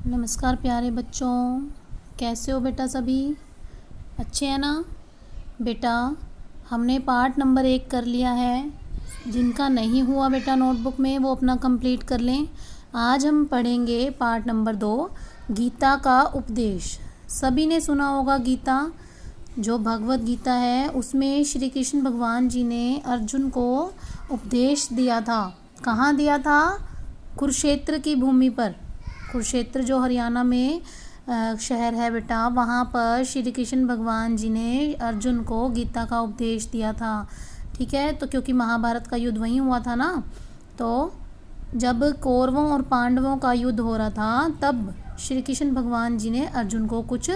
नमस्कार प्यारे बच्चों, कैसे हो बेटा? सभी अच्छे हैं ना? बेटा हमने पार्ट नंबर 1 कर लिया है। जिनका नहीं हुआ बेटा नोटबुक में वो अपना कंप्लीट कर लें। आज हम पढ़ेंगे पार्ट नंबर 2, गीता का उपदेश। सभी ने सुना होगा गीता, जो भगवत गीता है उसमें श्री कृष्ण भगवान जी ने अर्जुन को उपदेश दिया था। कहाँ दिया था? कुरुक्षेत्र की भूमि पर। कुरुक्षेत्र जो हरियाणा में शहर है बेटा, वहाँ पर श्री कृष्ण भगवान जी ने अर्जुन को गीता का उपदेश दिया था। ठीक है, तो क्योंकि महाभारत का युद्ध वहीं हुआ था ना, तो जब कौरवों और पांडवों का युद्ध हो रहा था तब श्री कृष्ण भगवान जी ने अर्जुन को कुछ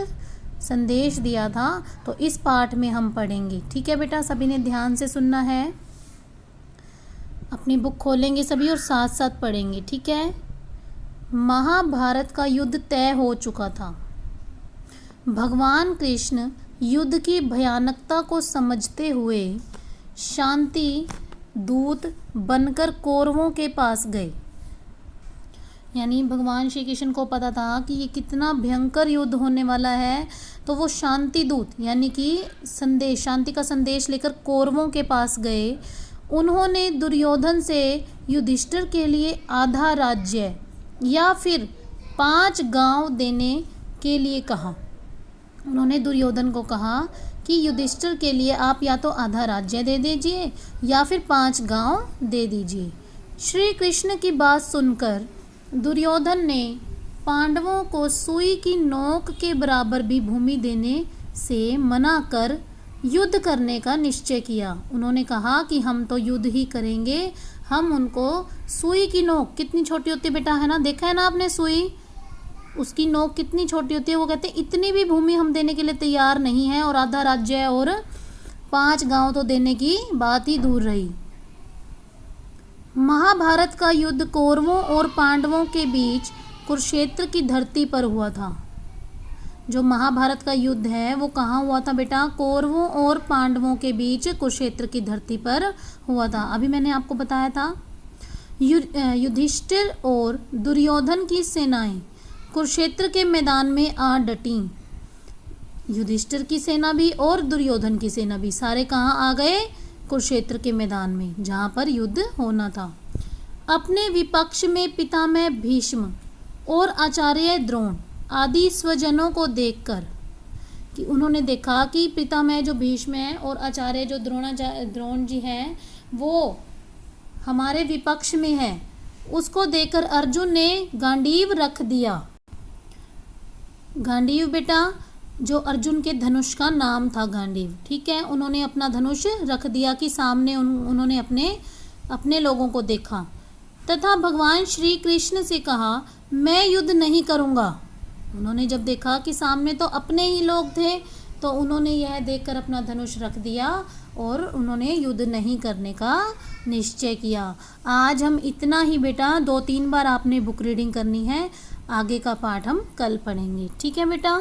संदेश दिया था। तो इस पाठ में हम पढ़ेंगे। ठीक है बेटा, सभी ने ध्यान से सुनना है। अपनी बुक खोलेंगे सभी और साथ साथ पढ़ेंगे। ठीक है। महाभारत का युद्ध तय हो चुका था। भगवान कृष्ण युद्ध की भयानकता को समझते हुए शांति दूत बनकर कौरवों के पास गए। यानी भगवान श्री कृष्ण को पता था कि ये कितना भयंकर युद्ध होने वाला है, तो वो शांति दूत यानी कि संदेश, शांति का संदेश लेकर कौरवों के पास गए। उन्होंने दुर्योधन से युधिष्ठिर के लिए आधा राज्य या फिर 5 गांव देने के लिए कहा। उन्होंने दुर्योधन को कहा कि युधिष्ठिर के लिए आप या तो आधा राज्य दे दीजिए या फिर 5 गांव दे दीजिए। श्री कृष्ण की बात सुनकर दुर्योधन ने पांडवों को सुई की नोक के बराबर भी भूमि देने से मना कर युद्ध करने का निश्चय किया। उन्होंने कहा कि हम तो युद्ध ही करेंगे। हम उनको सुई की नोक, कितनी छोटी होती है बेटा, है ना, देखा है ना आपने सुई, उसकी नोक कितनी छोटी होती है। वो कहते हैं इतनी भी भूमि हम देने के लिए तैयार नहीं है, और आधा राज्य और 5 गांव तो देने की बात ही दूर रही। महाभारत का युद्ध कौरवों और पांडवों के बीच कुरुक्षेत्र की धरती पर हुआ था। जो महाभारत का युद्ध है वो कहाँ हुआ था बेटा? कौरवों और पांडवों के बीच कुरुक्षेत्र की धरती पर हुआ था। अभी मैंने आपको बताया था युधिष्ठिर और दुर्योधन की सेनाएं कुरुक्षेत्र के मैदान में आ डटी। युधिष्ठिर की सेना भी और दुर्योधन की सेना भी, सारे कहाँ आ गए? कुरुक्षेत्र के मैदान में, जहाँ पर युद्ध होना था। अपने विपक्ष में पितामह भीष्म और आचार्य द्रोण आदि स्वजनों को देखकर, कि उन्होंने देखा कि पितामह जो भीष्म है और आचार्य जो द्रोण जी हैं वो हमारे विपक्ष में है, उसको देखकर अर्जुन ने गांडीव रख दिया। गांडीव बेटा जो अर्जुन के धनुष का नाम था, गांडीव। ठीक है, उन्होंने अपना धनुष रख दिया कि सामने उन्होंने अपने लोगों को देखा तथा भगवान श्री कृष्ण से कहा, मैं युद्ध नहीं करूँगा। उन्होंने जब देखा कि सामने तो अपने ही लोग थे, तो उन्होंने यह देखकर अपना धनुष रख दिया और उन्होंने युद्ध नहीं करने का निश्चय किया। आज हम इतना ही बेटा, 2-3 बार आपने बुक रीडिंग करनी है। आगे का पाठ हम कल पढ़ेंगे। ठीक है बेटा।